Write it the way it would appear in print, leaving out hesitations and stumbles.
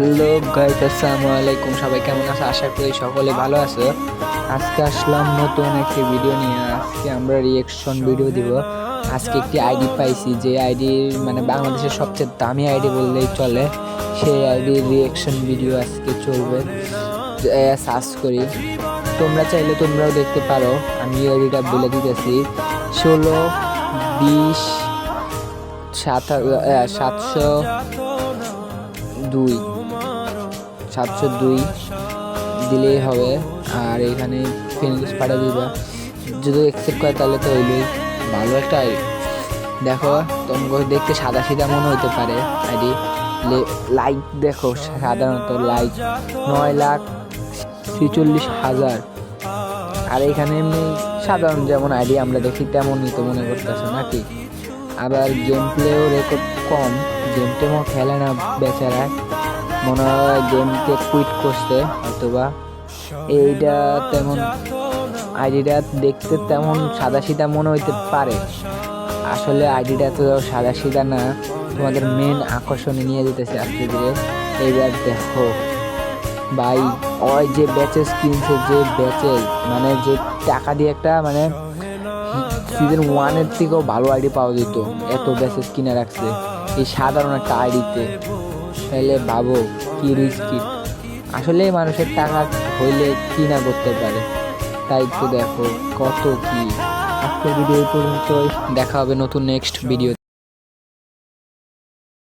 Hello guys, আসসালামু আলাইকুম। সবাই কেমন আছো? আশা করি সকলে ভালো আছো। আজকে আসলাম নতুন একটি ভিডিও নিয়ে। আজকে আমরা রিয়েকশন ভিডিও দিব। আজকে একটি আইডি পাইছি, যে আইডির মানে বাংলাদেশের সবচেয়ে দামি আইডি বললেই চলে। সেই আইডির রিয়েকশন ভিডিও আজকে চলবে। সার্চ করি, তোমরা চাইলে তোমরাও দেখতে পারো। আমি আইডিটা বলে দিতেছি: 16 20 702 দিলেই হবে। আর এখানে ফ্রেন্ডস পাঠিয়ে দিবা। যদি অ্যাকসেপ্ট করে তাহলে তো হইলই, ভালো একটা আইডি। দেখো, তোমাকে দেখতে সাদা সিধা মনে হইতে পারে আইডি। লাইক দেখো, সাধারণত লাইক 9,46,000। আর এখানে এমনি সাধারণ যেমন আইডি আমরা দেখি তেমনই তো মনে করতেছে নাকি। আবার গেম প্লেও রেকর্ড কম, গেম টেমও খেলে না বেচারা, মনে হয় গেমকে কুইট করছে অথবা। এইটা তেমন আইডিটা দেখতে তেমন সাদা সিধা মনে হইতে পারে, আসলে আইডিটা তো সাদা সিধা না। তোমাদের মেন আকর্ষণে নিয়ে যেতেছে আস্তে ধীরে। এইবার দেখো ভাই, ওই যে ব্যাচেস কিনছে, যে ব্যাচেস মানে যে টাকা দিয়ে একটা মানে সিজন 1-এর থেকেও ভালো আইডি পাওয়া যেত, এত ব্যাচেস কিনে রাখছে এই সাধারণ একটা আইডিতে। তাহলে ভাবো কি রিস্কি। আসলে মানুষের টাকা হইলে কি না করতে পারে, তাই তো দেখো কত কি। আজকের ভিডিও এই পর্যন্তই, দেখা হবে নতুন নেক্সট ভিডিও।